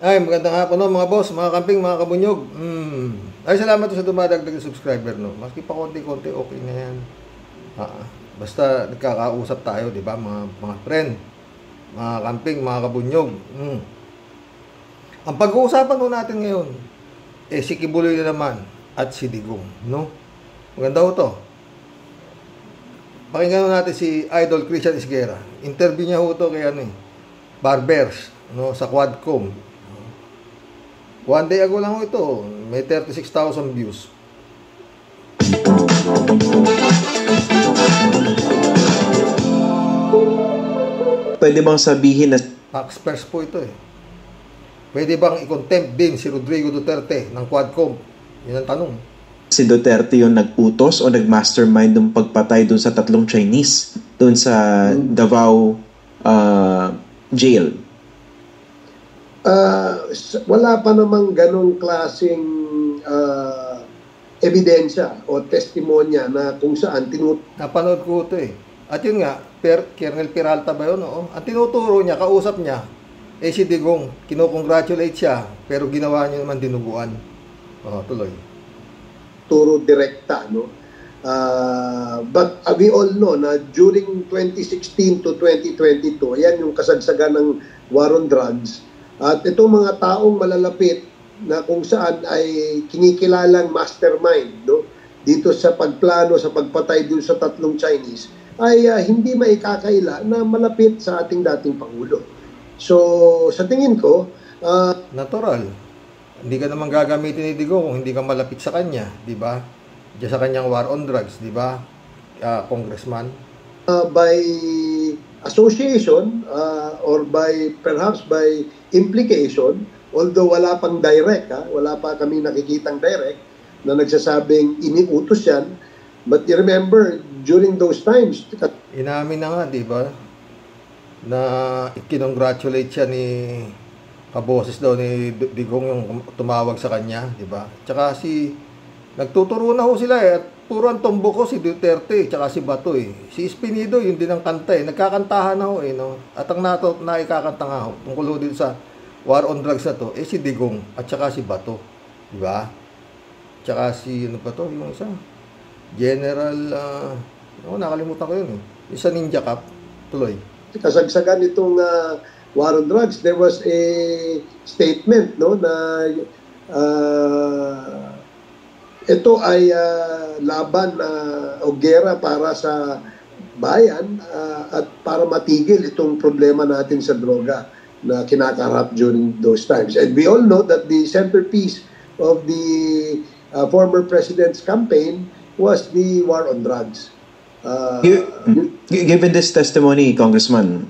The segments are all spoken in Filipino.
Ay, magandang hapon no, mga boss, mga kamping, mga kabunyog. Ay, salamat sa dumadagdag na subscriber, no. Maski pa konti-konti, okay na yan. Basta nagkakausap tayo, di ba, mga friend, mga kamping, mga kabunyog. Ang pag-uusapan ko natin ngayon, si Kibuloy na naman at si Digong, no. Maganda ho to. Pakinggan natin si Idol Christian Isguera. Interview niya ho to kay Barbers, no, sa Quadcom. One day ago lang ito, may 36,000 views. Pwede bang sabihin na taxpayers po ito Pwede bang i-contempt din si Rodrigo Duterte ng Quadcom? Yan ang tanong. Si Duterte yung nag-utos o nag-mastermind ng pagpatay dun sa 3 Chinese dun sa Davao jail? Wala pa namang ganong klaseng ebidensya o testimonya na kung saan napanood ko ito At yun nga, Colonel Peralta ba yun? Ang tinuturo niya, kausap niya, si Digong, kinukongratulate siya, pero ginawa niya naman dinuguan. Tuloy. Turo direkta, no? But we all know na during 2016 to 2022, yan yung kasagsagan ng war on drugs. At itong mga taong malalapit na kung saan ay kinikilalang mastermind, no, dito sa pagplano, sa pagpatay dun sa 3 Chinese, ay hindi maikakaila na malapit sa ating dating Pangulo. So, sa tingin ko, natural. Hindi ka naman gagamitin ni Digong kung hindi ka malapit sa kanya, di ba? Diyan sa kanyang war on drugs, di ba? Congressman. By association or perhaps by implication, although wala pang direct, wala pa kami nakikitang direct na nagsasabing iniutos yan, but you remember during those times, inamin na nga, di ba, na kinongratulate siya ni kaboses daw ni Digong yung tumawag sa kanya, di ba? Tsaka nagtuturo na ho sila at puro ang tombo ko si Duterte tsaka si Bato Si Espinido yun din ang kanta nagkakantahan na ho no? At ang naikakanta nga ho tungkol ho din sa war on drugs na to si Digong at tsaka si Bato, di ba? Tsaka si ano pa to yung isa General nakalimutan ko yun yung sa Ninja Cup. Tuloy. Kasagsagan itong war on drugs, there was a statement, no, na ito ay laban o gera para sa bayan at para matigil itong problema natin sa droga na kinakaharap during those times. And we all know that the centerpiece of the former president's campaign was the war on drugs. Given this testimony, Congressman,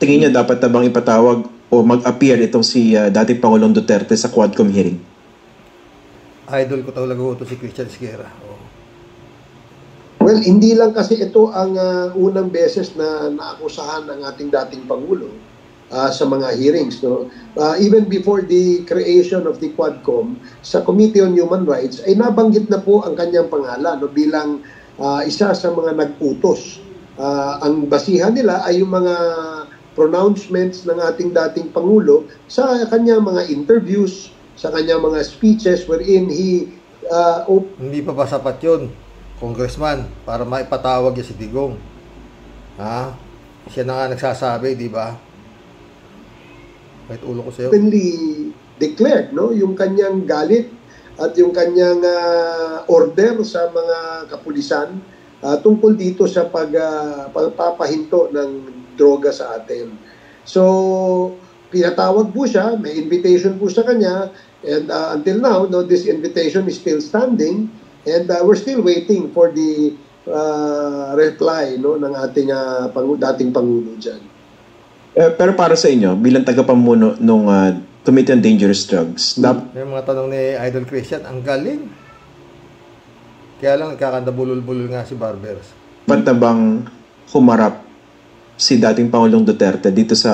tingin niyo dapat na bang ipatawag o mag-appear itong si dating Pangulong Duterte sa Quadcom hearing? Idol ko talaga ito si Christian Isguera. Well, hindi lang kasi ito ang unang beses na naakusahan ng ating dating Pangulo sa mga hearings. No? Even before the creation of the Quadcom, sa Committee on Human Rights, ay nabanggit na po ang kanyang pangalan no, bilang isa sa mga nag-utos. Ang basihan nila ay yung mga pronouncements ng ating dating Pangulo sa kanyang mga interviews, sa kanyang mga speeches wherein hindi pa ba sapat yun, Congressman, para maipatawag niya si Digong? Siya na nga nagsasabi, di ba? Kahit ulo ko sa'yo. Openly declared, no, yung kanyang galit at yung kanyang order sa mga kapulisan tungkol dito sa pagpapahinto ng droga sa atin. So, pinatawag po siya, may invitation po sa kanya, and until now, no, this invitation is still standing, and we're still waiting for the reply, no, ng ating dating Pangulo dyan. Pero para sa inyo, bilang tagapamuno ng Committee on Dangerous Drugs, yung mga tanong ni Idol Christian, ang galing. Kaya lang nagkakanda bulol-bulol nga si Barbers. Ba't na bang humarap si dating Pangulong Duterte dito sa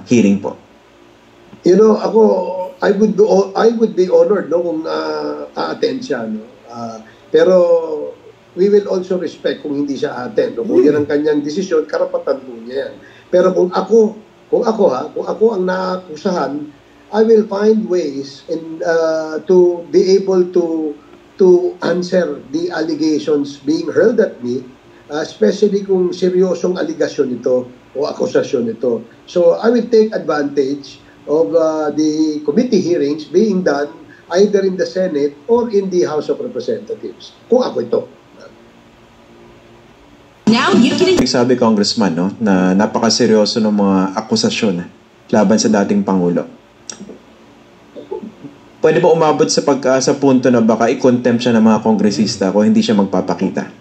hearing po? You know, I would be honored, no, kung a-attend siya, no. Pero we will also respect kung hindi siya attend, no. Kung yan ang kanyang desisyon, karapatan po niya yan. Pero kung ako ang naakusahan, I will find ways to be able to answer the allegations being hurled at me, especially kung seryosong aligasyon ito o akusasyon ito. So I will take advantage of the committee hearings being done either in the Senate or in the House of Representatives. Kung ako ito. Now you can... Sabi Congressman, no, na napakaseryoso ng mga akusasyon laban sa dating Pangulo. Pwede ba umabot sa sa punto na baka i-contempt siya ng mga kongresista kung hindi siya magpapakita?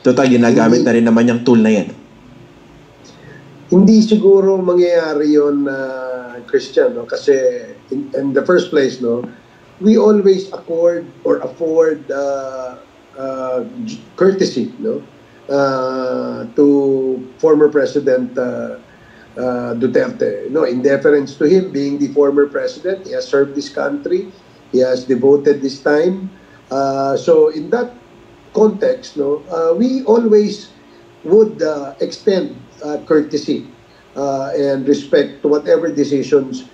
Total, ginagamit na rin naman yung tool na yan. Hindi siguro mangyayari yun, Christian, no? Kasi in the first place, no, we always accord or afford courtesy, no, to former President Duterte. No, in deference to him being the former president, he has served this country, he has devoted this time. So in that context, no, we always would extend courtesy and respect to whatever decisions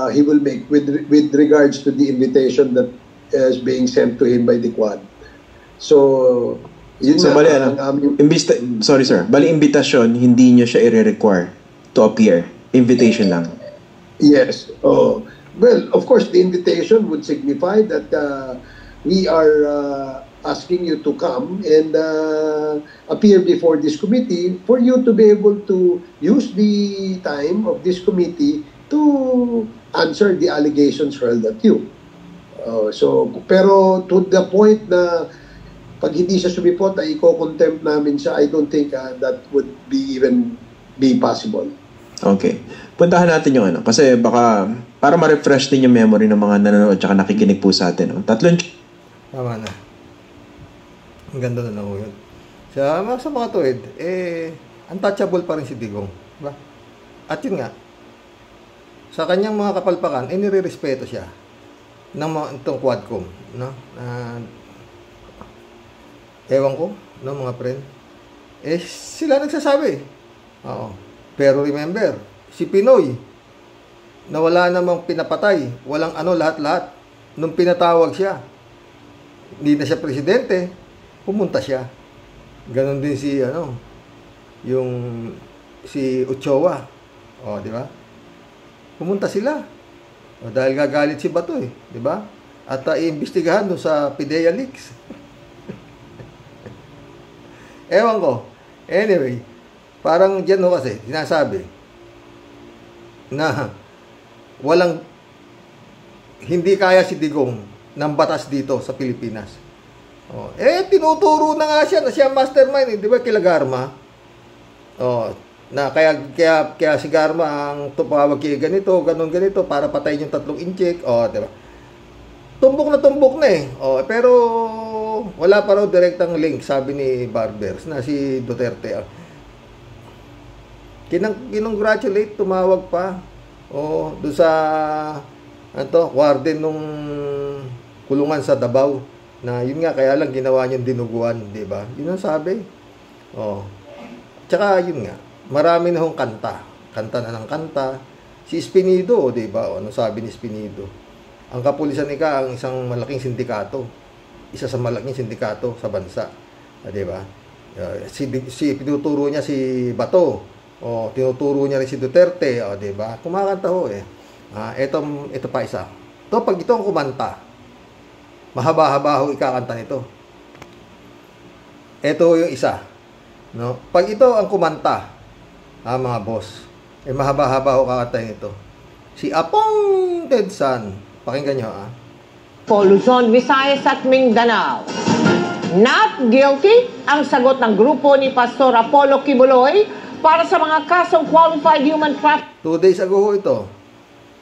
he will make with regards to the invitation that is being sent to him by the Quad. So, yun so, na, bali, sorry sir, bali invitation, hindi nyo siya i-require to appear. Invitation lang. Yes. Oh, well, of course, the invitation would signify that we are asking you to come and appear before this committee for you to be able to use the time of this committee to answer the allegations hurled at you. Pero to the point na pag hindi siya sumipot, ay i-contempt namin siya, I don't think that would even be possible. Okay. Puntahan natin yung ano. Kasi baka, para ma-refresh din yung memory ng mga nanonood at nakikinig po sa atin. No? Tama na. Ang ganda na lang yun. Sa mga tuwid, untouchable pa rin si Digong. Diba? At yun nga, sa kanyang mga kapalpakan, nire-respeto siya ng itong Quadcom. No? Ewan ko, no, mga friend. Sila nagsasabi. Oo. Pero remember, si Pinoy, na wala namang pinapatay, walang lahat-lahat, nung pinatawag siya, hindi na siya presidente, pumunta siya. Ganon din si si Ochoa. O, di ba? Pumunta sila. O, dahil gagalit si Bato, di ba? At iimbestigahan doon sa PIDEA leaks. Ewan ko. Anyway, parang dyan kasi, sinasabi na hindi kaya si Digong ng batas dito sa Pilipinas. Tinuturo na nga siya na siya mastermind, di ba, kila Garma? Na kaya si Garma ang tumawag kay ganito, ganito, para patayin yung 3 incheck, di ba? Tumbok na pero wala pa raw direktang link, sabi ni Barbers, na si Duterte. Kinongratulate, tumawag pa. Doon sa warden nung kulungan sa Davao. Na yun nga, kaya lang ginawa niyang dinuguan, di ba? Yun ang sabi. Tsaka yun nga, marami na hong kanta. Kanta na ng kanta. Si Espinido, di ba? Ano sabi ni Espinido? Ang kapulisan ang isang malaking sindikato. Isa sa malaking sindikato sa bansa. Di ba? Tinuturo niya si Bato. Tinuturo niya rin si Duterte. Di ba? Kumakanta ho ito pa isa. Pag ito ang kumanta, mahaba-haba ho ikakanta nito. Ito yung isa. No? Pag ito ang kumanta, mga boss, mahaba-haba ho kakanta nito. Si Apong Ted San. Pakinggan nyo, Luzon, Visayas at Mindanao. Not guilty ang sagot ng grupo ni Pastor Apollo Kibuloy para sa mga kasong qualified human trafficking. 2 days ago ho ito.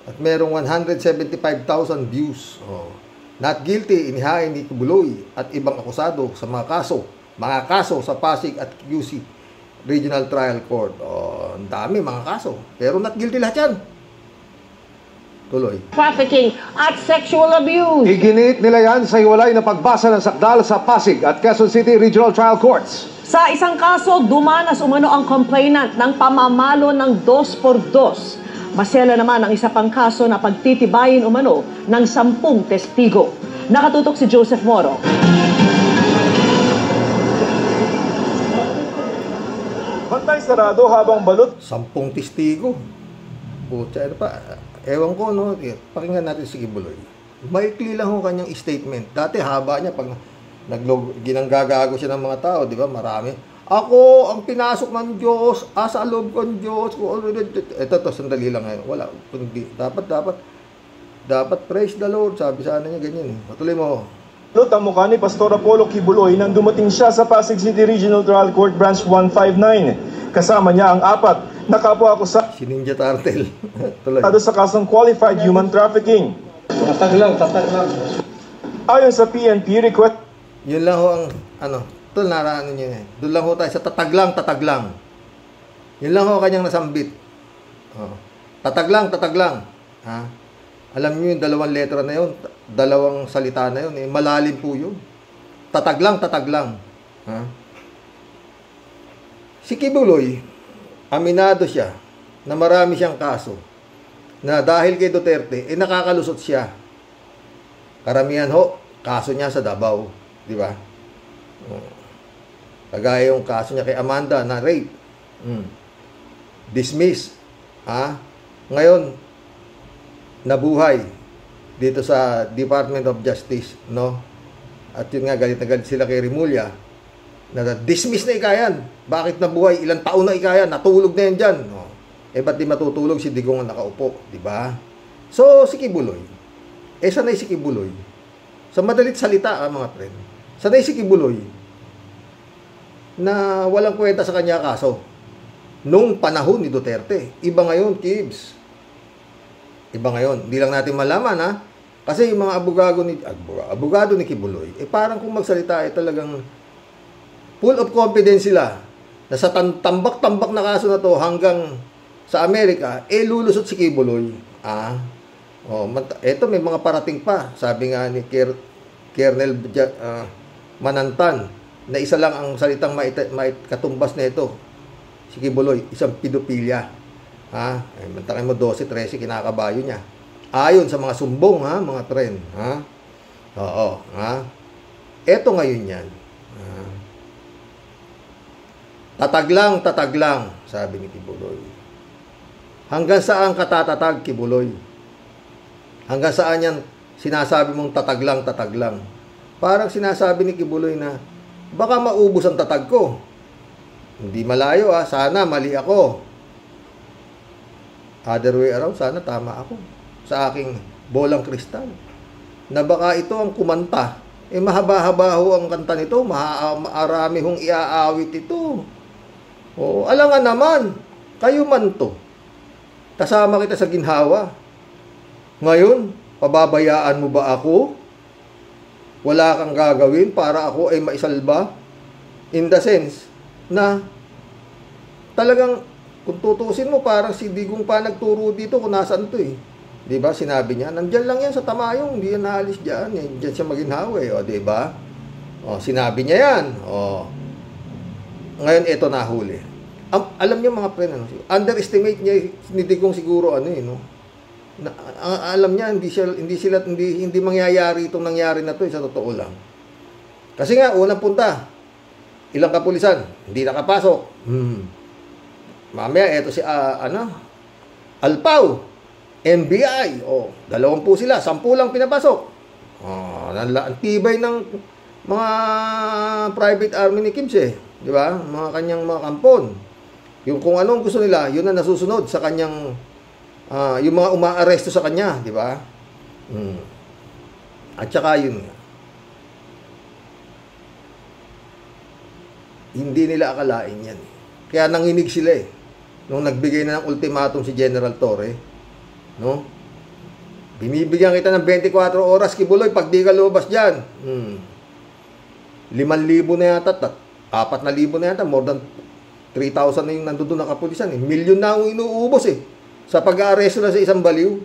At merong 175,000 views. Not guilty, inihain ni Kibuloy at ibang akusado sa mga kaso sa Pasig at QC Regional Trial Court. Ang dami mga kaso. Pero not guilty lahat yan. Tuloy. Trafficking at sexual abuse. Iginit nila yan sa hiwalay na pagbasa ng sakdal sa Pasig at Quezon City Regional Trial Courts. Sa isang kaso, dumanas umano ang complainant ng pamamalo ng 2x2 Masela naman ang isa pang kaso na pagtitibayin umano ng 10 testigo. Nakatutok si Joseph Moro. Bantay sarado habang balot. 10 testigo. Pucha, ano pa? Ewan ko, no? Pakinggan natin si Kibuloy. Maikli lang ho kanyang statement. Dati haba niya pag ginanggagago siya ng mga tao, di ba? Marami. Ako ang pinasok ng Diyos, asa loob ko ng Diyos. Ito, sandali lang ngayon. Wala, kundi. Dapat praise the Lord. Sabi sana niya ganyan. Patuloy mo. Balot ang mukha ni Pastor Apollo Kibuloy nang dumating siya sa Pasig City Regional Trial Court Branch 159. Kasama niya ang 4 na kapwa-akusado Si Ninja Turtle. Tuloy. sa kasong qualified human trafficking. Tatag lang. Ayon sa PNP request, Yun lang ho ang, ito naraan niyo eh. Doon lang ho tayo sa tatag lang. Yun lang ho kanyang nasambit. Tatag lang. Ha? Alam niyo yung 2 letra na yun, 2 salita na yun, malalim po yun. Tatag lang. Ha? Si Kibuloy, aminado siya na marami siyang kaso na dahil kay Duterte, nakakalusot siya. Karamihan ho, kaso niya sa Davao. Di ba? Kagaya yung kaso niya kay Amanda na rape. Dismiss. Ha? Ngayon, nabuhay dito sa Department of Justice, no? At yun nga, galit na galit sila kay Rimulya na dismiss na ikayan. Bakit nabuhay? Ilang taon na ikayan? Natulog na yan dyan. No? Ba't di matutulog si Digong ang nakaupo? Di ba? So, si Kibuloy. Sanay si Kibuloy. Sa madalit salita, mga friend. Sanay si Kibuloy na walang kwenta sa kanya kaso. Nung panahon ni Duterte. Iba ngayon, Kibs. Iba ngayon. Hindi lang natin malaman, ha? Kasi yung mga abogado ni Kibuloy, parang kung magsalita, talagang full of confidence sila na sa tambak-tambak na kaso na to hanggang sa Amerika, lulusot si Kibuloy. Eto may mga parating pa. Sabi nga ni Colonel Manantan na isa lang ang salitang katumbas na ito. Si Kibuloy, isang pedophilia. Mantakay mo 12-13 kinakabayo niya. Ayon sa mga sumbong, mga tren. Oo, Eto ngayon yan. Tatag lang, sabi ni Kibuloy. Hanggang saan katatatag, Kibuloy? Hanggang saan yan sinasabi mong tatag lang? Parang sinasabi ni Kibuloy na baka maubos ang tatag ko. Hindi malayo, sana mali ako. Other way around, sana tama ako sa aking bolang kristal. Na baka ito ang kumanta. Mahaba-haba ho ang kanta nito, marami hong iaawit ito. Alangan naman, kayo man to. Kasama kita sa ginhawa. Ngayon, pababayaan mo ba ako? Wala kang gagawin para ako ay maisalba? In the sense na talagang kung tutusin mo, parang si Digong pa nagturo dito kung nasaan to eh. Diba? Sinabi niya, nandyan lang yan sa Tamayong, hindi yan naalis dyan. Diyan siya maginhawa eh. Diba? Sinabi niya yan. Ngayon, ito nahuli. Alam niyo mga friend, underestimate niya ni Digong siguro alam niya hindi mangyayari itong nangyari na to sa totoo lang. Kasi nga unang punta, ilang kapulisan hindi nakapasok. Mamaya eto si Alpau, NBI, 20 sila, 10 lang pinapasok. Ang tibay ng mga private army ni Kims di ba? Mga kanyang mga kampon. Yung kung anong gusto nila, yun ang nasusunod sa kanyang yung mga umaaresto sa kanya, di ba? At saka yun nga. Hindi nila akalain yan. Kaya nanginig sila nung nagbigay na ng ultimatum si General Torre, no? Binibigyan kita ng 24 oras, Kibuloy, pag di ka lumabas dyan. 5,000 na yata, 4,000 na yata, more than 3,000 na yung nandoon na kapulisan. Milyon na ang inuubos sa pag-aaresto na sa isang baliw.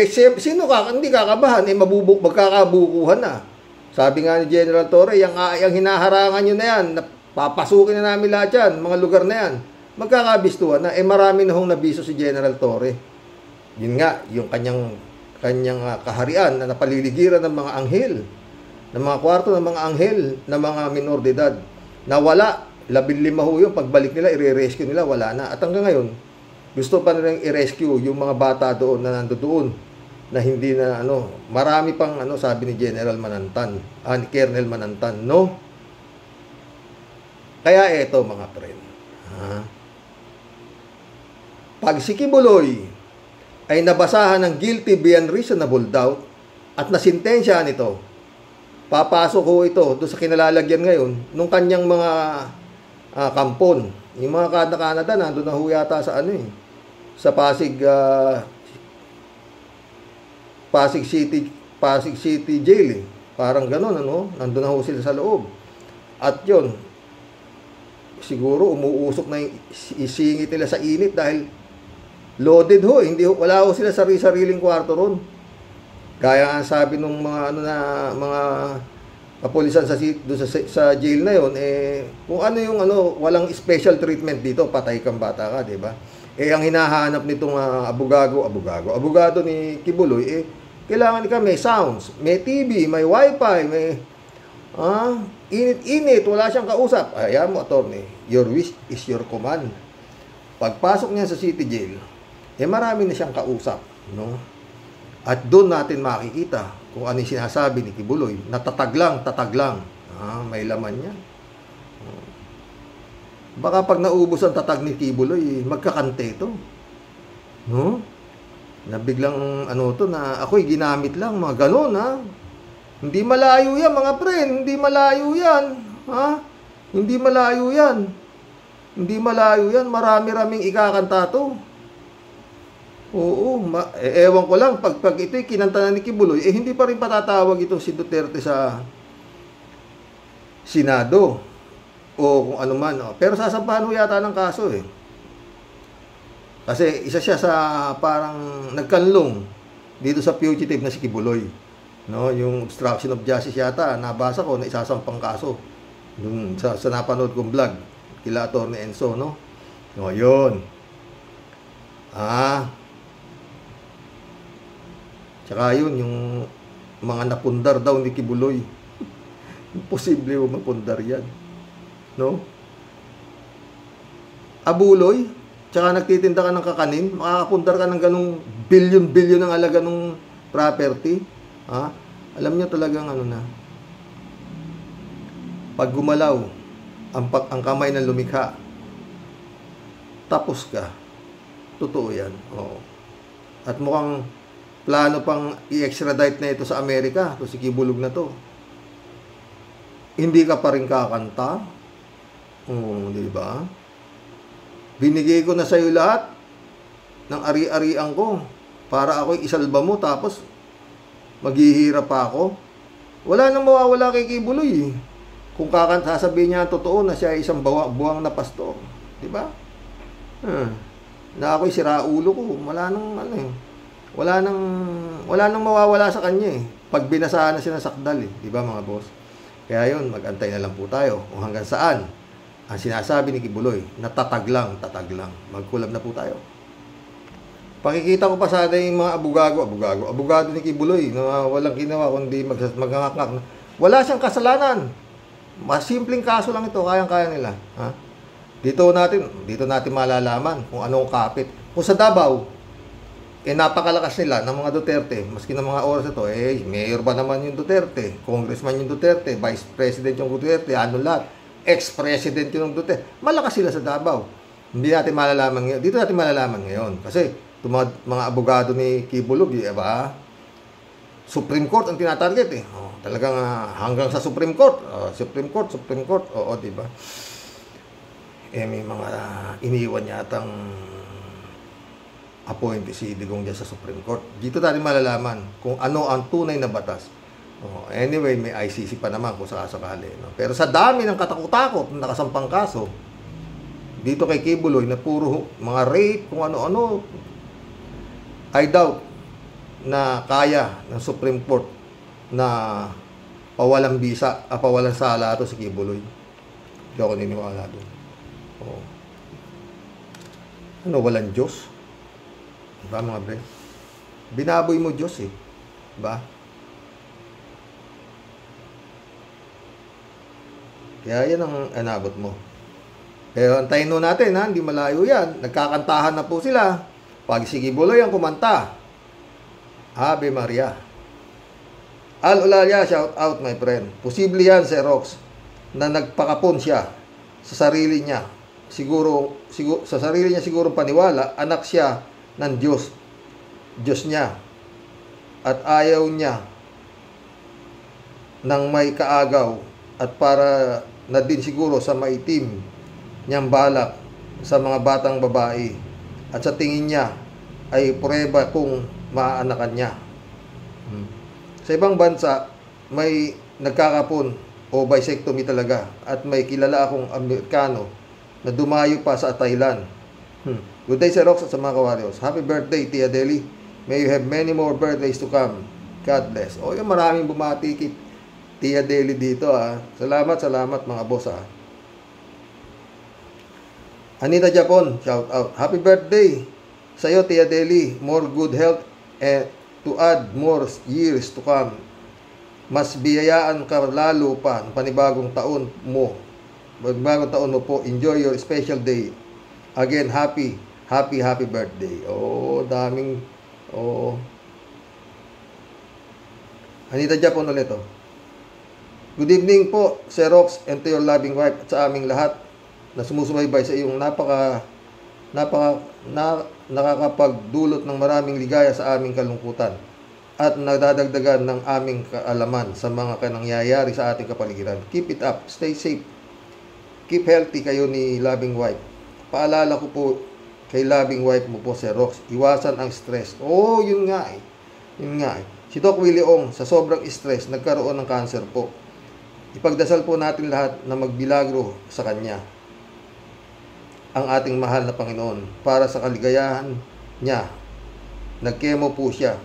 Sino hindi kakabahan? Magkakabukuhan na. Sabi nga ni General Torre, yung hinaharangan nyo na yan, papasukin na namin lahat yan, mga lugar na yan. magkakabistuhan na. Marami na hong nabiso si General Torre. Yun nga, yung kanyang kaharian na napaliligiran ng mga anghel, ng mga kwarto ng mga anghel, ng mga minor de edad. Nawala, 15 ho yung pagbalik nila, i-rescue nila, wala na. At hanggang ngayon, gusto pa nilang i-rescue yung mga bata doon na nandoon na hindi na marami pang sabi ni General Manantan, ni Colonel Manantan, no? Kaya eto mga friend, pag si Kibuloy ay nabasahan ng guilty beyond reasonable doubt at nasintensya nito, papasok ho ito doon sa kinalalagyan ngayon nung kanyang mga kampon. Yung mga Canada nandun na ho yata sa sa Pasig City Jail. Parang gano'n, nandun na ho sila sa loob. At yun, siguro umuusok na yung isingit nila sa init dahil loaded ho. Wala ho sila sariling kwarto ron. Gaya ang sabi nung mga mga kapulisan sa jail na yon, kung yung walang special treatment dito, patay kang bata ka, di ba? Ang hinahanap nitong abogado ni Kibuloy, kailangan ka may sounds, may TV, may wifi, may init, wala siyang kausap. Ayan mo, attorney, your wish is your command. Pagpasok niya sa city jail, marami na siyang kausap, no? At doon natin makikita kung ano yung sinasabi ni Kibuloy, na tatag lang. May laman yan. Baka pag naubos ang tatag ni Kibuloy, magkakante ito. No? Na biglang na ako'y ginamit lang, mga ganon, Hindi malayo yan, mga friend. Hindi malayo yan. Hindi malayo yan. Marami-raming ikakanta to. Oo, ewan ko lang, pag ito'y kinanta na ni Kibuloy, hindi pa rin patatawag ito si Duterte sa Senado o kung ano man. Pero sasampahan ho yata ng kaso Kasi isa siya sa parang nagkanlong dito sa fugitive na si Kibuloy. No, yung obstruction of justice yata, nabasa ko na isasampang kaso. Dun sa napanood kong vlog, kila Atty. Enzo, no? No, yun. Tsaka yun, yung mga napundar daw ni Kibuloy. Imposible mo mapundar yan. No? Abuloy, tsaka nagtitinda ka ng kakanin, makakapundar ka ng ganung bilyon-bilyon ng alaga ng property. Alam niyo talagang pag gumalaw ang kamay ng lumikha, tapos ka. Totoo yan. Oo. At mukhang plano pang i-extradite na ito sa Amerika, to si Kibulog na to. Hindi ka pa rin kakanta. Di ba? Binigay ko na sa iyo lahat ng ari-arian ko para ako'y isalba mo, tapos maghihirap pa ako. Wala nang mawawala kay Kibuloy. Kung sasabihin niya totoo na siya ay isang buwang na pastor, di ba? Na ako'y siraulo ko, wala nang mawawala sa kanya pag binasahan na siya ng sakdal di ba mga boss? Kaya yun, mag-antay na lang po tayo kung hanggang saan ang sinasabi ni Kibuloy na tatag lang. Magkulab na po tayo. Pakikita ko pa sana yung mga abogado ni Kibuloy na walang ginawa kundi magngangaknak. Wala siyang kasalanan. Mas simpleng kaso lang ito, kayang-kaya nila. Dito natin malalaman kung anong kapit. Kung sa Davao, napakalakas nila ng mga Duterte, maski ng mga oras ito, mayor ba naman yung Duterte, congressman yung Duterte, vice president yung Duterte, lahat, ex-president yung Duterte, malakas sila sa Davao. Hindi natin malalaman ngayon, dito natin malalaman ngayon, kasi mga abogado ni Kibulog, diba? Supreme Court ang tinatarget talagang hanggang sa Supreme Court, oo, diba? May mga iniwan yatang appointee si Digong dyan sa Supreme Court. Dito natin malalaman kung ano ang tunay na batas. Anyway, may ICC pa naman kung sakasakali. Pero sa dami ng katakot-takot na nakasampang kaso, dito kay Kibuloy na puro mga rape, kung ano-ano, I doubt na kaya ng Supreme Court na pawalang sala ito si Kibuloy. Hindi ako niniwala doon. Ano, walang Diyos? Diba mga bre? Binaboy mo Diyos eh. Diba? Kaya yan ang anabot mo. Pero antayin nun natin ha, hindi malayo yan. Nagkakantahan na po sila. Pag si Kibuloy ang kumanta, Ave Maria. Al Ulalia, shout out my friend. Posible yan, Sir Rox, na nagpakapon siya sa sarili niya. Siguro sa sarili niya siguro paniwala, anak siya ng Diyos. Diyos niya. At ayaw niya ng may kaagaw at para na din siguro sa maitim niyang balak sa mga batang babae at sa tingin niya ay prueba kung maaanakan niya. Sa ibang bansa may nagkakapon o bisectomy talaga at may kilala akong Amerikano na dumayo pa sa Thailand. Good day, Sir Rox, at sa mga kawaryos. Happy birthday, Tia Deli. May you have many more birthdays to come. God bless. O, yung maraming bumati kay Tia Deli dito, ha. Salamat mga boss, ha. Anita Japon, shout out. Happy birthday sa'yo, Tia Deli. More good health and to add more years to come. Mas biyayaan ka lalo pa ng panibagong taon mo. Bagong taon mo po. Enjoy your special day. Again, happy birthday. Oh, daming Anita Japon ulit, oh. Good evening po, Sir Rox, and to your loving wife at sa aming lahat na sumusubaybay sa iyong nakakapagdulot ng maraming ligaya sa aming kalungkutan at nadadagdagan ng aming kaalaman sa mga nangyayari sa ating kapaligiran. Keep it up. Stay safe. Keep healthy kayo ni loving wife. Paalala ko po kay loving wife mo po, Sir Rox, iwasan ang stress. Oh, yun nga eh. Si Doc Willie Ong, sa sobrang stress, nagkaroon ng cancer po. Ipagdasal po natin lahat na magbilagro sa Kanya, ang ating mahal na Panginoon, para sa kaligayahan niya. Nagkemo po siya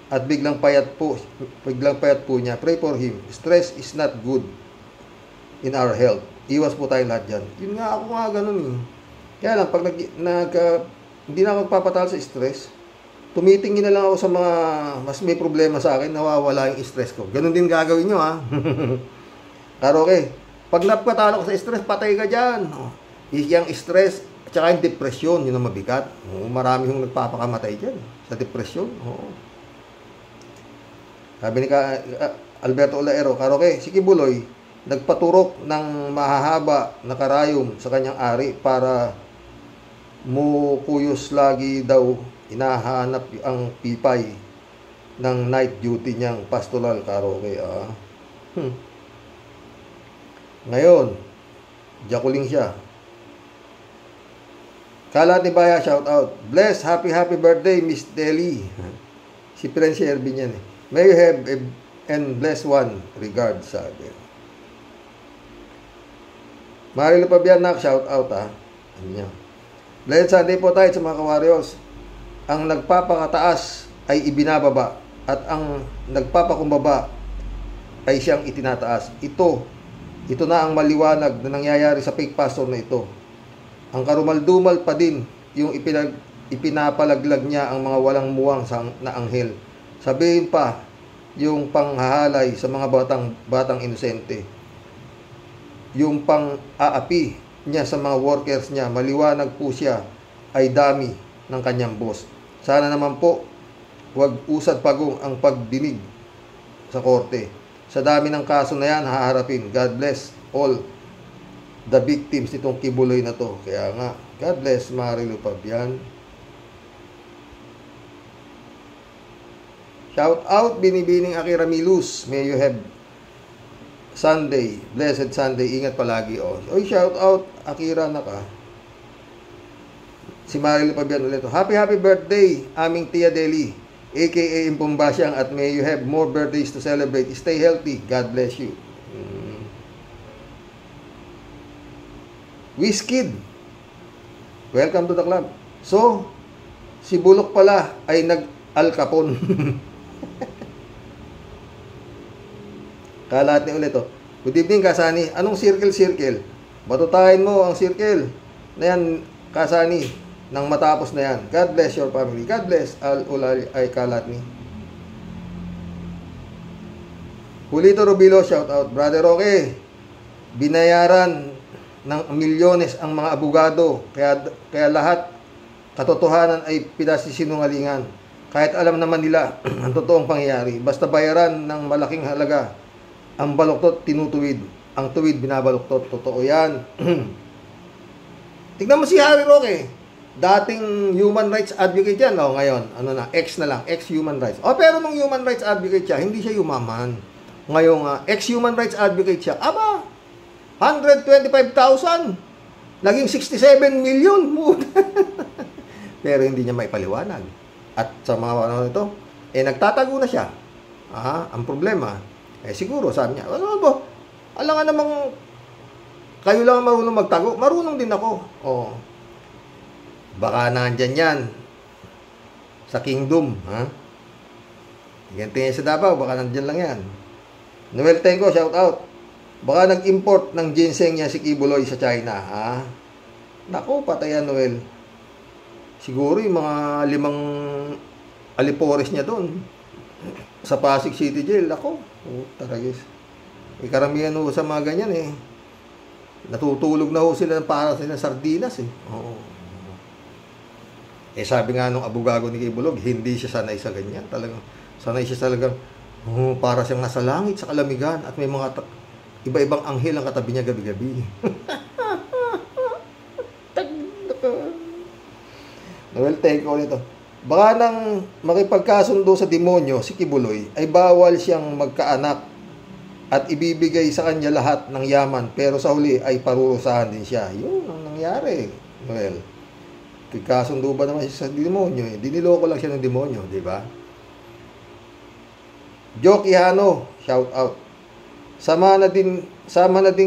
at biglang payat po niya. Pray for him. Stress is not good in our health. Iwas po tayo lahat dyan. Yun nga, ako nga ganun eh. Kaya lang, pag hindi na ako magpapatalo sa stress, tumitingin na lang ako sa mga mas may problema sa akin, nawawala yung stress ko. Ganun din gagawin nyo, ha? Pero okay, pag napatalo ka sa stress, patay ka dyan. Yung stress, at saka yung depression, yun ang mabigat. Marami yung nagpapakamatay dyan sa depression. Sabi ni Alberto Olaero, Karoke, si Kibuloy, nagpaturok ng mahahaba na karayom sa kanyang ari para mukuyos lagi daw inahanap ang pipay ng night duty niyang pastoral, Karoke. Ngayon, jakuling siya. Kalat ni Baya, shout out. Bless, happy birthday, Miss Deli. Si Prince Ervin yan eh. May you have and bless one. Regards, sabi. Marilo Pabianak, shout out, ha. Blessed Sunday po tayo sa mga kawaryos. Ang nagpapakataas ay ibinababa at ang nagpapakumbaba ay siyang itinataas. Ito na ang maliwanag na nangyayari sa fake pastor na ito. Ang karumaldumal pa din yung ipinapalaglag niya ang mga walang muwang na anghel. Sabihin pa yung panghahalay sa mga batang inosente. Yung pang-aapi niya sa mga workers niya, maliwanag po siya ay dami ng kanyang boss. Sana naman po, huwag usad pagong ang pagdinig sa korte. Sa dami ng kaso na yan, haharapin. God bless all the victims nitong Kibuloy na to. Kaya nga, God bless Marilo Pabian. Shout out, Binibining Akira Milus. May you have Sunday, blessed Sunday, ingat palagi. Oy, shout out, Akira na ka. Si Marilo Pabian ulit. Happy birthday, aming Tia Deli, aka Impumbasyang, at may you have more birthdays to celebrate. Stay healthy. God bless you. Wizkid, welcome to the club. So, si Bulok pala ay nag-alkapon. Kalat ni ulit, Good evening, Kasani. Anong circle? Batutahin mo ang circle na yan, Kasani. nang matapos na yan. God bless your family. God bless Al-Ulay ay Kalatni. Julito Rubilo, shout out. Brother Roque, binayaran ng milyones ang mga abogado. Kaya lahat katotohanan ay pinasisinungalingan. Kahit alam naman nila ang totoong pangyayari. Basta bayaran ng malaking halaga. Ang baluktot tinutuwid. Ang tuwid binabaluktot. Totoo yan. Tignan mo si Harry Roque. Dating human rights advocate yan. O, ngayon, ano na, ex na lang. Ex-human rights. O, pero nung human rights advocate siya, hindi siya yumaman. Ngayong ex-human rights advocate siya, aba, 125,000. Naging 67 million. Pero hindi niya maipaliwanag. At sa mga ano ito, nagtatago na siya. Ang problema, siguro, sabi niya, ano ba? Alam nga namang, kayo lang marunong magtago. Marunong din ako. Baka nandyan yan. Sa kingdom. Ganti niya sa Davao, baka nandyan lang yan. Noel Tenko, shout out. Baka nag-import ng ginseng niya si Kibuloy sa China. Naku, patayan Noel. Siguro yung mga 5 alipores niya doon. Sa Pasig City Jail. Naku, taragis. Karamihan ho sa mga ganyan natutulog na ho sila para sa sardinas sabi nga nung abogado ni Kibuloy, hindi siya sanay sa ganyan. Talagang sanay siya talagang para siyang nasa langit sa kalamigan at may mga iba-ibang anghel ang katabi niya gabi-gabi. Well, take ko nito. Baka nang makipagkasundo sa demonyo si Kibuloy ay bawal siyang magkaanak at ibibigay sa kanya lahat ng yaman, pero sa huli ay parurusahan din siya. Yun ang nangyari. Well, kasundo ba naman siya sa demonyo? Diniloko lang siya ng demonyo, di ba? Joe Quijano, shout out. Sama na din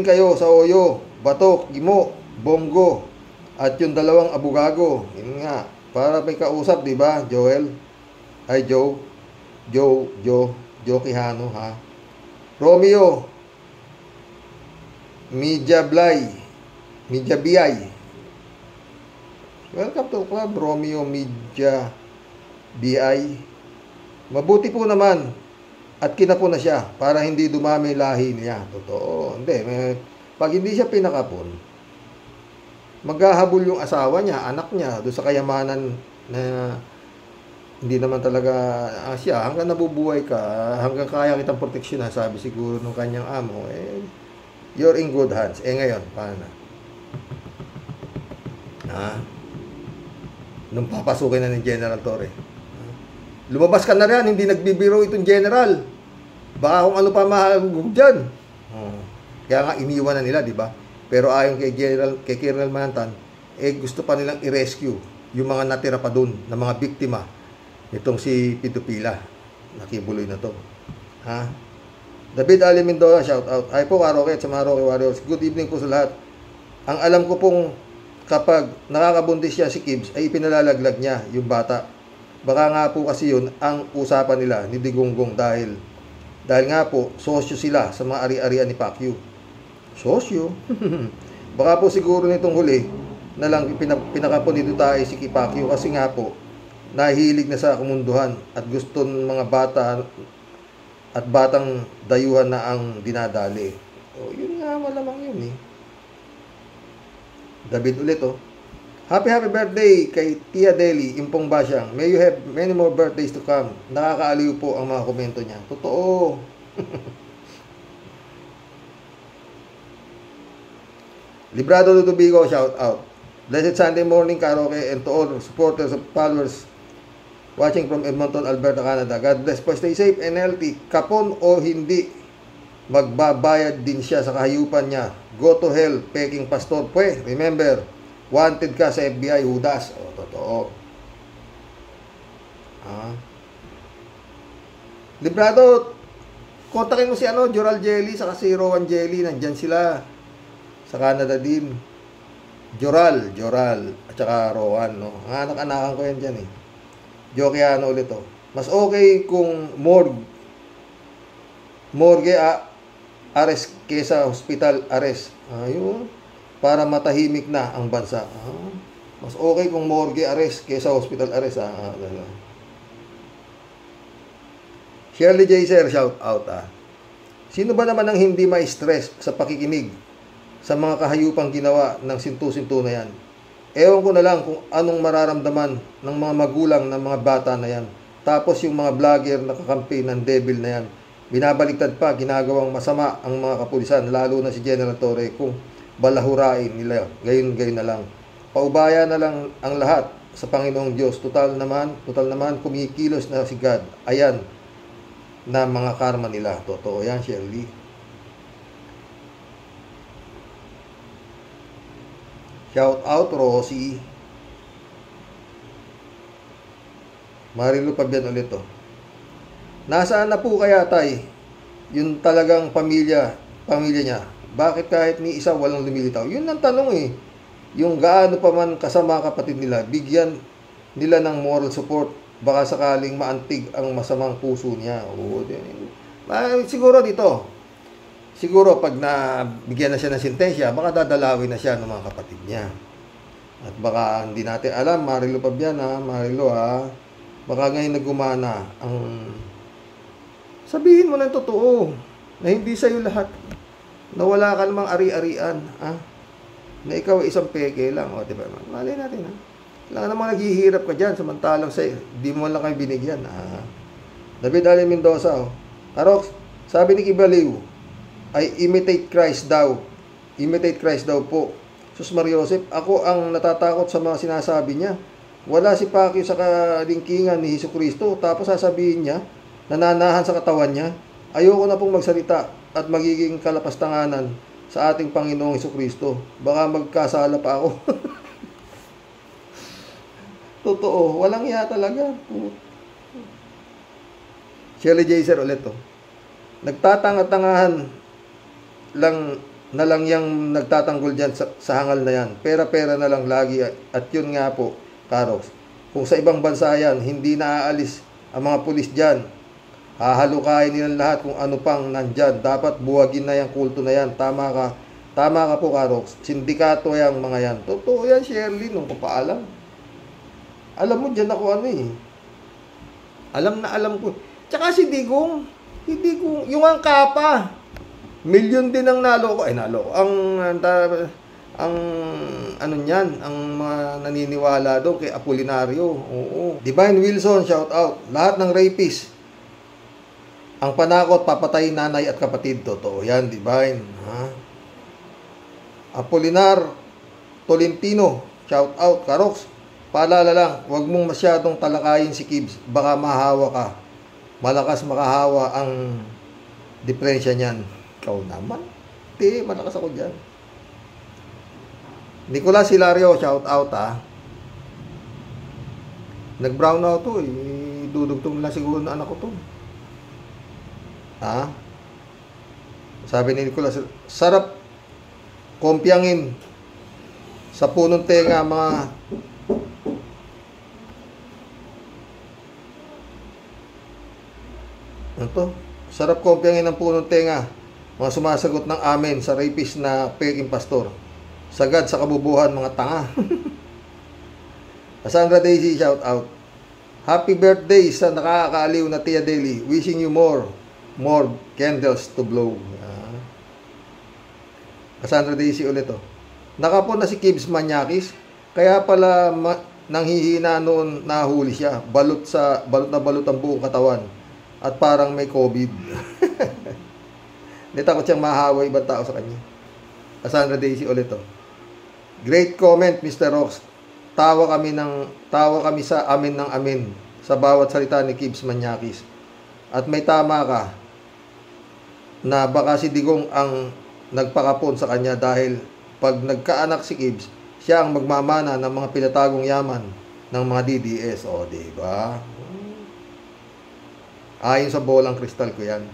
kayo sa Oyo, Batok, Gimo, Bongo, at yung 2 abogado. Yun nga, para may kausap, di ba, Joel? Ay, Joe Quijano, ha? Romeo Media BI. Welcome to club, Romeo Media BI. Mabuti po naman at kinapon na siya para hindi dumami lahi niya. Totoo. Hindi, pag hindi siya pinakapon, maghahabol yung asawa niya, anak niya, doon sa kayamanan na hindi naman talaga siya. Hanggang nabubuhay ka, hanggang kaya kitang proteksyon, sabi siguro nung kanyang amo, you're in good hands. Ngayon, paano? Nung papasukin na ni General Torre. Lumabas ka na rin, hindi nagbibiro itong general. Baka kung ano pa mahagog dyan. Kaya nga iniwan na nila, di ba? Pero ayon kay Colonel Mantan, gusto pa nilang i-rescue yung mga natira pa dun na mga biktima. Itong si Pidupila, nakibuloy na to. David Ali Mendoza, shout out. Ay po, Karoke at sa mga Roque Warriors. Good evening po sa lahat. Ang alam ko pong kapag nakakabundis siya si Kibbs, ay ipinalalaglag niya yung bata. Baka nga po kasi yun ang usapan nila ni Digonggong dahil nga po, sosyo sila sa mga ari-arian ni Pacquiao. Sosyo? Baka po siguro nitong huli na lang pinakapon ni Duterte si Pacquiao kasi nga po, nahilig na sa kamunduhan at gusto ng mga bata at batang dayuhan na ang dinadali. Yun nga, malamang yun David ulit Happy birthday kay Tia Deli, Impong Basyang. May you have many more birthdays to come. Nakakaaliw po ang mga komento niya. Totoo. Librado Lutubigo, shout out. Blessed Sunday morning, Karoke, and to all supporters of followers watching from Edmonton, Alberta, Canada. God bless po. Stay safe and healthy. Kapon o hindi, magbabayad din siya sa kahayupan niya. Go to hell, peking pastor. Remember, wanted ka sa FBI, Judas. Totoo. Librado, kontakin mo si Joral Jelly, saka si Rowan Jelly. Nandyan sila. Sa Canada din. Joral, at saka Rowan, Ang anak-anakan ko yan dyan, Jokiano ulit, Mas okay kung morgue arrest kesa hospital arrest. Ayun. Para matahimik na ang bansa. Mas okay kung morgue arrest kaysa hospital arrest. Shirley J. Sir, shout out. Sino ba naman ang hindi ma-stress sa pakikinig sa mga kahayupang ginawa ng sintu-sintu na yan? Ewan ko na lang kung anong mararamdaman ng mga magulang ng mga bata na yan. Tapos yung mga vlogger na kakampi ng devil na yan, binabaliktad pa, ginagawang masama ang mga kapulisan, lalo na si General Torre, kung balahurain nila. Gayon na lang. Paubaya na lang ang lahat sa Panginoong Diyos. Total naman kumikilos na si God. Ayan na mga karma nila. Totoo yan, Shirley. Shout out, Rosie. Marilu Pabian ulit, Nasaan na po kaya, tay? Yung talagang pamilya niya. Bakit kahit ni isa walang lumilitaw? Yun ang tanong Yung gaano pa man kasama kapatid nila, bigyan nila ng moral support. Baka sakaling maantig ang masamang puso niya. Siguro dito. Siguro pag nabigyan na siya ng sentensya, baka dadalawin na siya ng mga kapatid niya. At baka hindi natin alam, Marilu Pabiana, Marilu baka ngayon nagumana ang... Sabihin mo ng totoo na hindi sa'yo lahat. Na wala ka namang ari-arian. Na ikaw isang peke lang. Diba? Malay natin. Wala namang naghihirap ka dyan. Samantalang di mo lang kayo binigyan. David Ali Mendoza. Karox, sabi ni Kibaliw, ay imitate Christ daw. Imitate Christ daw po. Sus Mariosep, ako ang natatakot sa mga sinasabi niya. Wala si Pacquiao sa kalingkingan ni Jesucristo. Tapos sasabihin niya, nananahan sa katawan niya. Ayoko na pong magsalita at magiging kalapastanganan sa ating Panginoong Jesucristo. Baka magkasala pa ako. Totoo, walang iya talaga. Shirley J. Sir ulit Nagtatanga-tangahan lang yung nagtatanggol dyan sa hangal na yan. Pera-pera na lang lagi. At yun nga po, Karox, kung sa ibang bansa yan, hindi naaalis ang mga pulis dyan. Hahalukain nilang lahat kung ano pang nandyan. Dapat buwagin na yung kulto na yan. Tama ka po, Karox. Sindikato yung mga yan. Totoo yan, Shirley, nung papaalam. Alam mo dyan ako Alam ko. Tsaka si Digong, yung ang kapa, milyon din ang naloko. Ang mga naniniwala doon kay Apolinario. Oo. Divine Wilson, shout out. Lahat ng rapist, ang panakot, papatayin nanay at kapatid. Totoo yan, Divine. Apolinar Tolentino, shout out. Karox, paalala lang, huwag mong masyadong talakayin si Kibs. Baka mahawa ka. Malakas makahawa ang depresya niyan. Ikaw naman. Hindi, malakas ako dyan. Nicolas Hilario, shout out Nag-brown out to Dudugtong lang siguro na anak ko to. Sabi ni Nicolas, sarap kompyangin sa punong tenga mga sarap kompyangin ng punong tenga mga sumasagot ng amen sa rapist na peking pastor. Sagad sa kabubuhan mga tanga. Cassandra Daisy, shout out. Happy birthday sa nakakaaliw na Tia Deli. Wishing you more candles to blow. Cassandra Daisy ulit Nakapon na si Kibs Manyakis. Kaya pala nanghihina noon nahuli siya. Balot na balot ang buong katawan. At parang may COVID. Hindi takot siyang mahawa ibang tao sa kanya. Cassandra Daisy ulit Great comment, Mr. Rox. Tawa kami sa amin ng amin sa bawat salita ni Kibs Manyakis. At may tama ka na baka si Digong ang nagpakapon sa kanya dahil pag nagkaanak si Kibs, siya ang magmamana ng mga pinatagong yaman ng mga DDS. Diba? Ayon sa bolang kristal ko yan.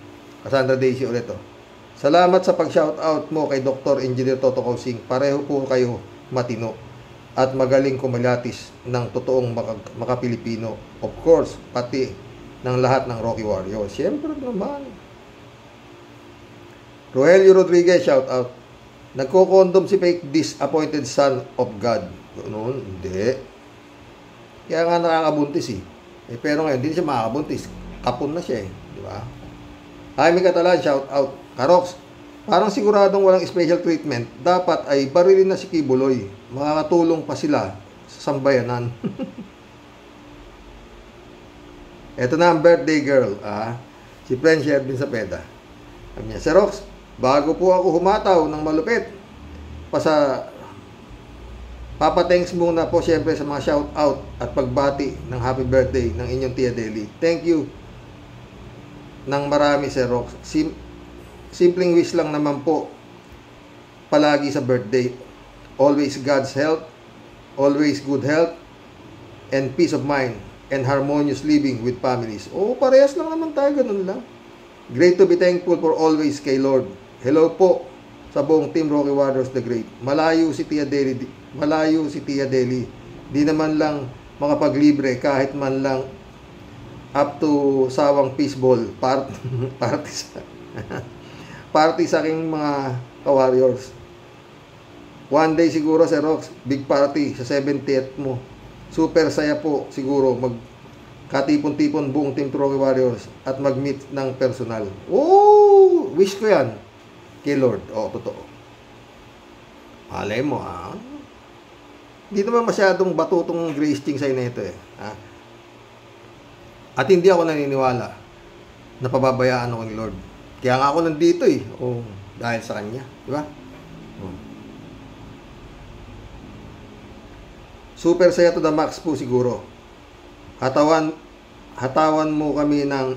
Cassandra Daisy ulit Salamat sa pag-shoutout mo kay Dr. Engineer Toto Kausing. Pareho po kayo matino at magaling kumilatis ng totoong makapilipino. Of course, pati ng lahat ng Rocky Warriors. Siyempre naman. Rogelio Rodriguez, shout out. Nagko-condom si fake disappointed son of God. Noon, hindi. Kaya nga nakakabuntis eh. Pero ngayon, hindi siya makakabuntis. Kapon na siya eh. Di ba? Jaime Catalan, shout out. Karox, parang siguradong walang special treatment. Dapat ay barilin na si Kibuloy. Makakatulong pa sila sa sambayanan. Ito na ang birthday girl. Si French Erwin Sapeda. Sabi niya, Sir Rox, bago po ako humataw ng malupit, Papa-thanks muna po siyempre sa mga shout out at pagbati ng happy birthday ng inyong Tia Deli. Thank you ng marami, Sir Rox. Simpleng wish lang naman po palagi sa birthday. Always God's help, always good health, and peace of mind, and harmonious living with families. Parehas lang naman tayo, ganun lang. Great to be thankful for always kay Lord. Hello po sa buong Team Rocky Warriors the Great. Malayo si Tia Deli. Di naman lang makapaglibre kahit man lang up to sawang fishball party sa aking mga ka-warriors. One day siguro, Sir Rox, big party sa 70th mo. Super saya po siguro katipon-tipon buong Team Rocky Warriors at mag-meet ng personal. Wish ko yan kay Lord. Totoo. Malay mo, Hindi naman masyadong batutong grace ching sa'yo na ito eh. At hindi ako naniniwala na pababayaan ako ni Lord. Kaya nga ako nandito eh. Dahil sa Kanya. Di ba? Super saya to the max po siguro. Hatawan mo kami ng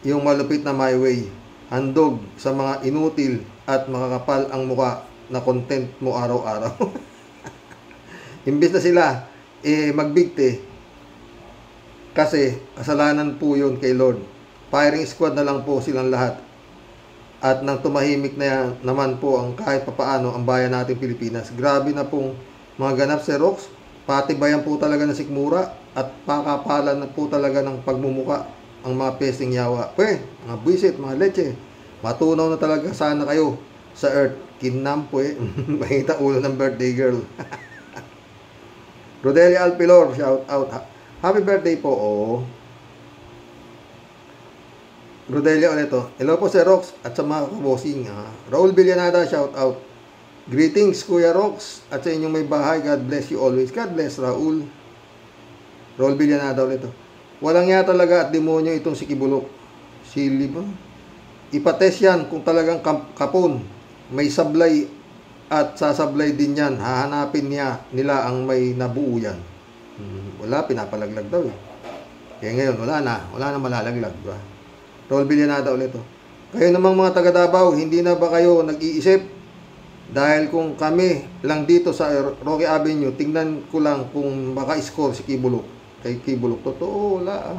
yung malupit na my way. Handog sa mga inutil at makakapal ang muka na content mo araw-araw. Imbes na sila magbigti kasi kasalanan po yun kay Lord. Firing squad na lang po silang lahat. At nang tumahimik na naman po ang kahit papaano ang bayan natin Pilipinas. Grabe na pong mga ganap, Sir Rox. Patibayan po talaga ng sikmura at pakapalan na po talaga ng pagmumuka ang mga pesting yawa. Mga buisit, mga leche. Matunaw na talaga sana kayo sa earth. Kinam po Mahita ulo ng birthday girl. Rodelia Alpilor, shout out. Happy birthday po. Rodelia ulit. Hello po, Sir Rox at sa mga kabosing. Raul Villanada, shout out. Greetings, Kuya Rox, at sa inyong may bahay. God bless you always. God bless, Raul. Raul Villanada ulit. Walang nga talaga at demonyo itong si Kibulok. Silly ba? Ipatest yan kung talagang kapon. May sablay at sasablay din yan. Hahanapin nila ang may nabuo yan. Wala, pinapalaglag daw eh. Kaya ngayon, wala na malalaglag. Diba? Raul Villanada ulit. Kayo namang mga taga Davao, hindi na ba kayo nag-iisip? Dahil kung kami lang dito sa Rocky Avenue, tingnan ko lang kung maka-score si Kibulok. Kay Kibulok, totoo, wala.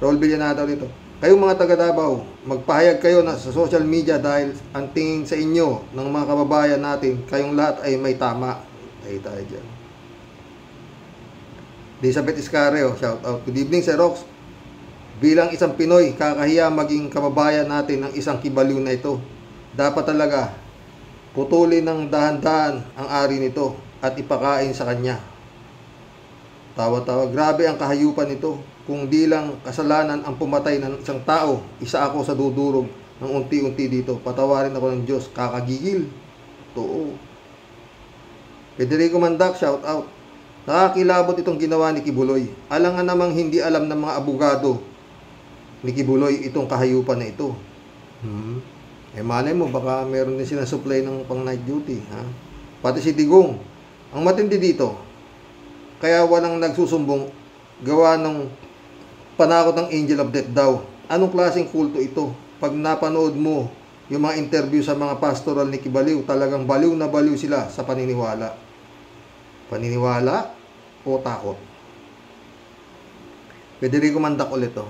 Raul Villanada ulit. Kayong mga taga Davao, magpahayag kayo na sa social media dahil ang tingin sa inyo ng mga kababayan natin, kayong lahat ay may tama. Ay tayo dyan. Elizabeth Iscareo, shout out. Good evening, Sir Rox. Bilang isang Pinoy, kakahiya maging kababayan natin ng isang kibaliw na ito. Dapat talaga putulin ng dahan-dahan ang ari nito at ipakain sa kanya. Tawa-tawa. Grabe ang kahayupan nito. Kung di lang kasalanan ang pumatay ng isang tao, isa ako sa dudurog ng unti-unti dito. Patawarin ako ng Diyos. Kakagigil. Totoo. Federico Mandak, shout out. Nakakilabot itong ginawa ni Kibuloy. Alangan namang hindi alam ng mga abogado ni Kibuloy itong kahayupan na ito. Malay mo, baka meron din silang supply ng pang night duty. Pati si Digong. Ang matindi dito, kaya walang nagsusumbong, gawa ng panakot ng Angel of Death daw. Anong klaseng kulto ito? Pag napanood mo yung mga interview sa mga pastoral ni Kibaliw, talagang baliw na baliw sila sa paniniwala. Paniniwala o takot? Federico Mandak ulit to.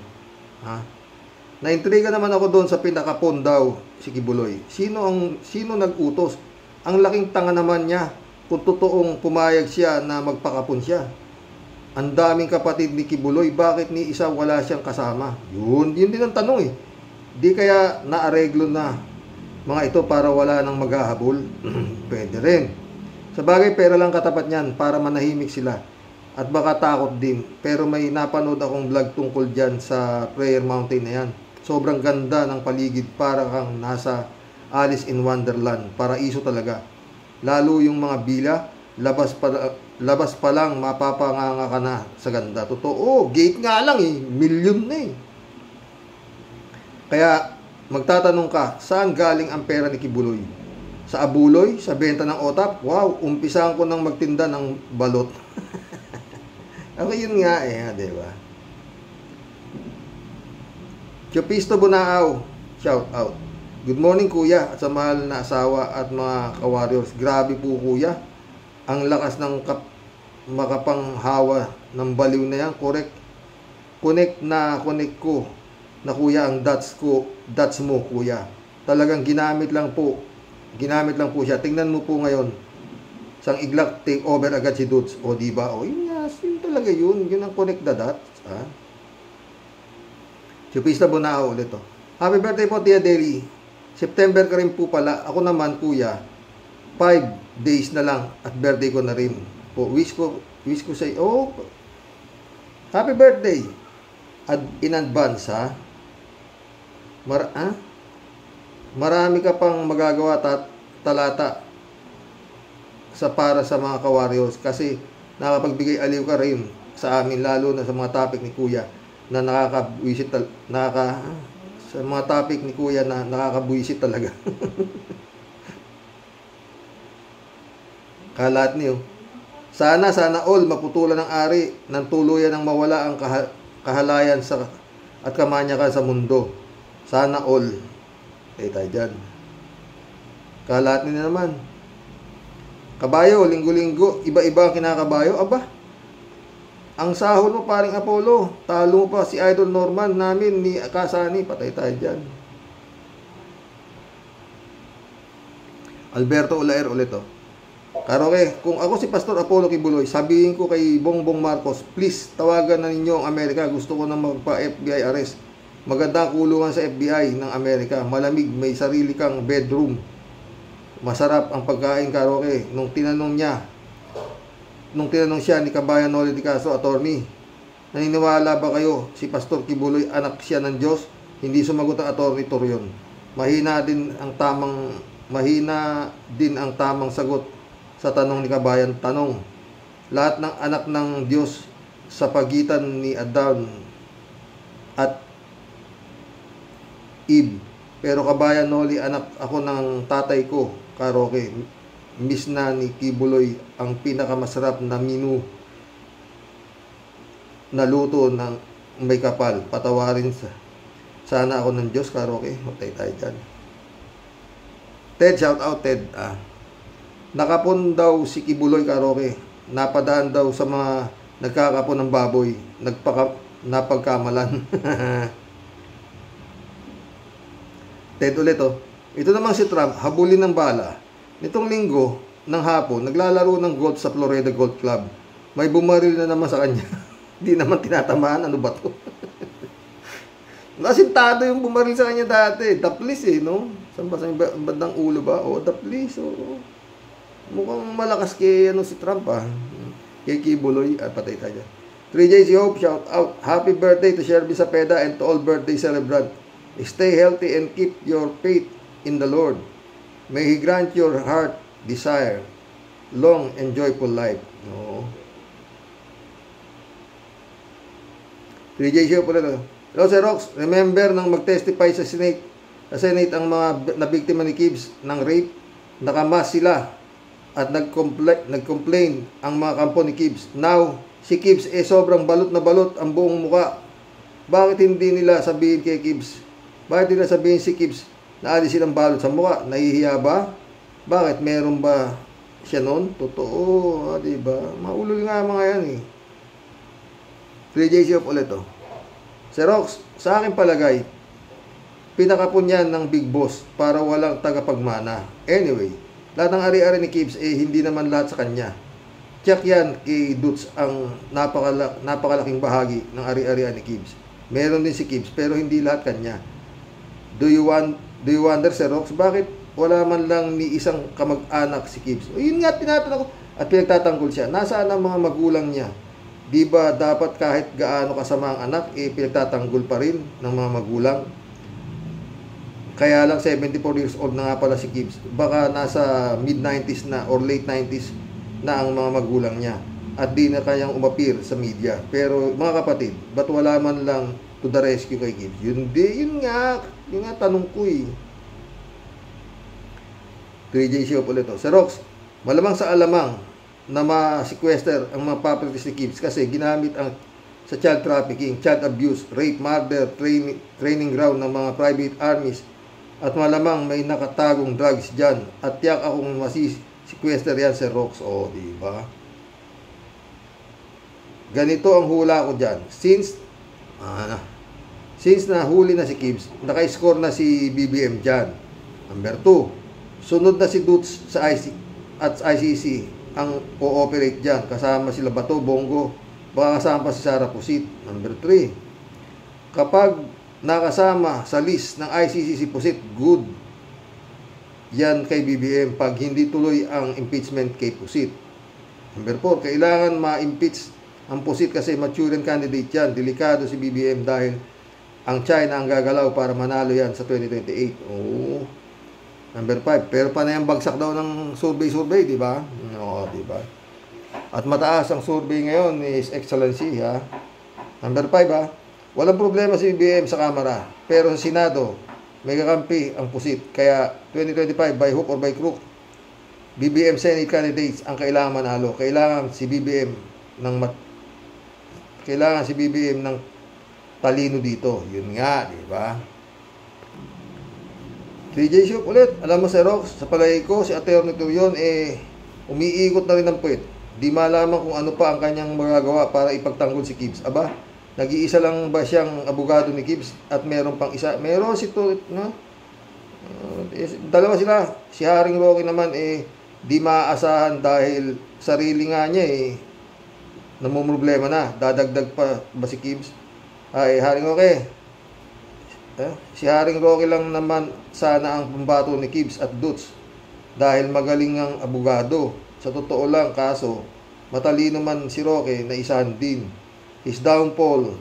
Naintriga naman ako doon sa pinakapon daw si Kibuloy. Sino nag-utos? Ang laking tanga naman niya kung totoong pumayag siya na magpakapon siya. Ang daming kapatid ni Kibuloy, bakit ni isa wala siyang kasama? Yun din ang tanong eh. Di kaya naareglo na mga ito para wala nang maghahabol? Pwede rin. Sa bagay, pera lang katapat niyan para manahimik sila. At baka takot din. Pero may napanood akong vlog tungkol dyan sa Prayer Mountain na yan. Sobrang ganda ng paligid, para kang nasa Alice in Wonderland. Paraiso talaga. Lalo yung mga bila, labas pa lang mapapanganga ka na sa ganda. Totoo, gate nga lang milyon na Kaya magtatanong ka, saan galing ang pera ni Kibuloy? Sa abuloy? Sa benta ng otap? Wow, umpisahan ko nang magtinda ng balot. Ako yun nga diba? Chopisto Bunaaw, shout out. Good morning kuya at sa mahal na asawa at mga ka-warriors. Grabe po kuya. Ang lakas ng makapanghawa ng baliw na yan. Connect ko na kuya ang dots mo kuya. Talagang ginamit lang po siya. Tingnan mo po ngayon. Sang iglak take over agad si Dudes. O diba? O yun nga, yun talaga yun. Yun ang connect the dots. Chupista Bunao ulit to. Happy birthday po Tia Deli. September ka rin po pala. Ako naman kuya, 5 days na lang at birthday ko na rin. Po, wish ko sa iyo. Happy birthday. In advance Marami ka pang magagawa talata para sa mga ka-warriors kasi nakapagbigay aliw ka rin sa amin, lalo na sa mga topic ni kuya na nakakabuisit talaga. Kalat niyo. Sana all maputulan ng ari ng tuluyan ng mawala ang kahalayan at kamanyakan sa mundo. Sana all. Tayo dyan. Kalat niyo naman. Kabayo, linggo-linggo, iba-iba ang kinakabayo. Aba, ang sahod mo paring Apollo, talo mo pa si Idol Norman namin ni Kasani, patay tayo dyan. Alberto Ulaer ulit Karoke, kung ako si Pastor Apollo Kibuloy, sabihin ko kay Bongbong Marcos, please, tawagan na ninyo ang Amerika, gusto ko na magpa-FBI arrest. Maganda kulungan sa FBI ng Amerika, malamig, may sarili kang bedroom. Masarap ang pagkain, Karoke. Nung tinanong siya ni Kabayan Noli Di Castro, attorney, naniniwala ba kayo si Pastor Kibuloy anak siya ng Diyos? Hindi sumagot ang attorney Torion. Mahina din ang tamang sagot sa tanong ni Kabayan. Tanong, lahat ng anak ng Diyos sa pagitan ni Adan at Eve. Pero Kabayan Noli, anak ako ng tatay ko, Karoke. Miss na ni Kibuloy ang pinakamasarap na menu na luto ng may kapal. Patawarin sana ako ng Diyos, Karoke. Matay tayo dyan. Ted, shout out Ted. Nakapon daw si Kibuloy, Karoke. Napadaan daw sa mga nagkakapon ng baboy. Napagkamalan. Ted ulit Ito naman si Trump, habulin ng bala. Nitong linggo ng hapon, naglalaro ng golf sa Florida Golf Club. May bumaril na naman sa kanya. Hindi naman tinatamaan. Ano ba to? Nasintado yung bumaril sa kanya dati. Taplis no? Saan ba? Sa bandang ulo ba? Taplis. Mukhang malakas kay si Trump Kay Kibuloy. Patay tayo. 3J's Hope, shout out. Happy birthday to Sherby Sapeda and to all birthday celebrant. Stay healthy and keep your faith in the Lord. May He grant your heart desire, long and joyful life. No. 3J Show po rin. Hello, Sir Rox. Remember nang mag-testify sa Senate ang mga nabiktima ni Kibbs ng rape, nakamas sila at nag-complain ang mga kampo ni Kibbs. Now, si Kibbs sobrang balot na balot ang buong muka. Bakit hindi nila sabihin kay Kibbs? Bakit nila sabihin si Kibbs na alisin ang balot sa mukha? Nahihiya ba? Bakit? Meron ba siya noon? Totoo, diba? Maulol nga mga yan 3J Shop ulit Sir Rox, sa akin palagay, pinakapon yan ng Big Boss para walang tagapagmana. Anyway, lahat ng ari-ari ni Kibbs, hindi naman lahat sa kanya. Check yan kay Dudes ang napakalaking bahagi ng ari-arian ni Kibbs. Meron din si Kibbs, pero hindi lahat kanya. Do you wonder, Sir Rox, bakit wala man lang ni isang kamag-anak si Gibbs. O, yun nga, tinatanong ko. At pinagtatanggol siya. Nasaan ang mga magulang niya? Di ba dapat kahit gaano kasama ang anak, pinagtatanggol pa rin ng mga magulang? Kaya lang 74 years old na nga pala si Gibbs. Baka nasa mid-90s na or late 90s na ang mga magulang niya. At di na kayang umapir sa media. Pero mga kapatid, ba't wala man lang to the rescue kay Gibbs? Yun nga tanong ko eh. 3J show ulit to. Sir Rox, malamang sa alamang na ma-sequester ang mga properties ni Gibbs kasi ginamit ang sa child trafficking, child abuse, rape, murder, training ground ng mga private armies at malamang may nakatagong drugs dyan at tiyak akong masi-sequester yan Sir Rox. O, diba? Ganito ang hula ko dyan. Since nahuli na si Gibbs, naka-score na si BBM dyan. Number 2, sunod na si Dutz sa ICC ang cooperate dyan. Kasama sila Bato, Bongo, baka kasama pa si Sara Pusit. Number 3, kapag nakasama sa list ng ICC si Pusit, good yan kay BBM pag hindi tuloy ang impeachment kay Pusit. Number 4, kailangan ma-impeach ang Pusit kasi mature candidate yan. Delikado si BBM dahil ang China ang gagalaw para manalo yan sa 2028. Oh. Number 5, pero panayang bagsak daw ng survey, di ba? Oo, di ba? At mataas ang survey ngayon ni His Excellency, ha? Number 5, ha? Walang problema si BBM sa Kamara, pero sa Senado, may kakampi ang Pusit. Kaya 2025, by hook or by crook, BBM Senate candidates ang kailangan manalo. Kailangan si BBM ng talino dito. Yun nga, di ba? 3J show ulit. Alam mo, Sir Rox, sa palagay ko, si Atty. Torion, umiikot na rin ng puwet. Di malaman kung ano pa ang kanyang magagawa para ipagtanggol si Gibbs. Aba, nag-iisa lang ba siyang abogado ni Gibbs at meron pang isa? Meron si Torion, no? Dalawa sila. Si Haring Roque naman, di maaasahan dahil sarili nga niya, namumroblema na. Dadagdag pa ba si Gibbs? Ay, Haring Roque. Si Haring Roque lang naman sana ang pambato ni Gibbs at Dutz dahil magaling ang abogado. Sa totoo lang, kaso matalino man si Roque na isahan din. His downfall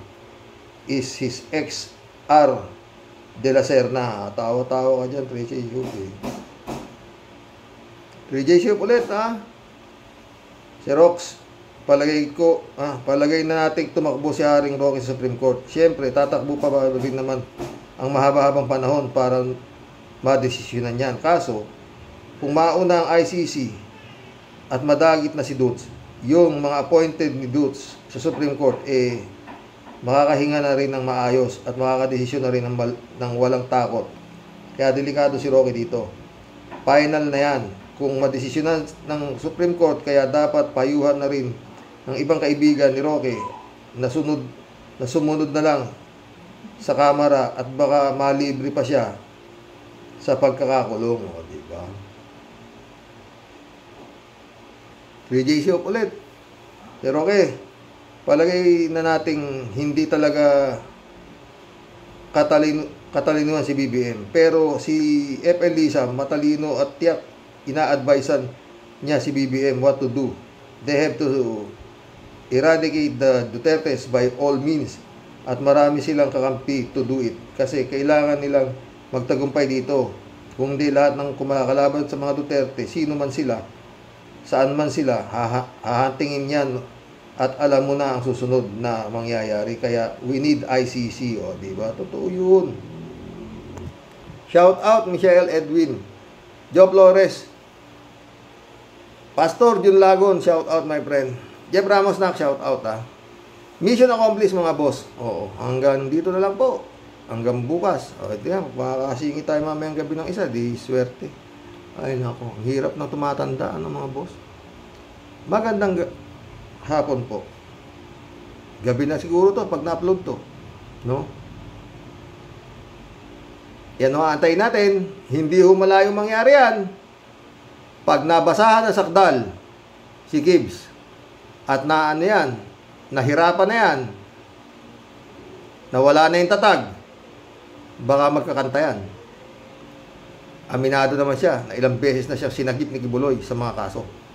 is his ex-R de la Serna. Tawa-tawa ka dyan, 3J Shoop. 3J Shoop ulit, ha? Si Rox, palagay na natin tumakbo si Haring Roque sa Supreme Court. Siyempre, tatakbo pa ba rin naman ang mahaba-habang panahon para madesisyonan yan. Kaso, kung mauna ang ICC at madagit na si Dutz, yung mga appointed ni Dutz sa Supreme Court, makakahinga na rin ng maayos at makakadesisyon na rin ng walang takot. Kaya delikado si Roque dito. Final na yan. Kung madesisyonan ng Supreme Court, kaya dapat payuhan na rin ng ibang kaibigan ni Roque na sumunod na lang sa Kamara at baka malibre pa siya sa pagkakakulong. O, diba? 3J show ulit. Pero okay, palagay na nating hindi talaga katalinuhan si BBM. Pero si FL Lisa, matalino at tiyak, ina-advisean niya si BBM what to do. They have to eradicate the Dutertes by all means. At marami silang kakampi to do it. Kasi kailangan nilang magtagumpay dito. Kung di lahat ng kumakalaban sa mga Duterte, sino man sila, saan man sila, hahantingin yan. At alam mo na ang susunod na mangyayari. Kaya we need ICC. O, diba? Totoo yun. Shout out Michelle Edwin. Joe Flores. Pastor Jun Lagon. Shout out my friend. Jeff Ramos na shout out, ha. Mission accomplished, mga boss. Oo, hanggang dito na lang po. Hanggang bukas. O, ito yan. Makakasingi tayo mamayang gabi ng isa. Di swerte. Ay, nako. Hirap na tumatanda, mga boss. Magandang hapon po. Gabi na siguro to pag na-upload to. No? Yan, antayin natin. Hindi malayo mangyari yan. Pag nabasahan na sakdal si Gibbs at nahirapan na yan, nawala na yung tatag, baka magkakanta yan. aminado naman siya na ilang beses na siyang sinagip ni Kibuloy sa mga kaso.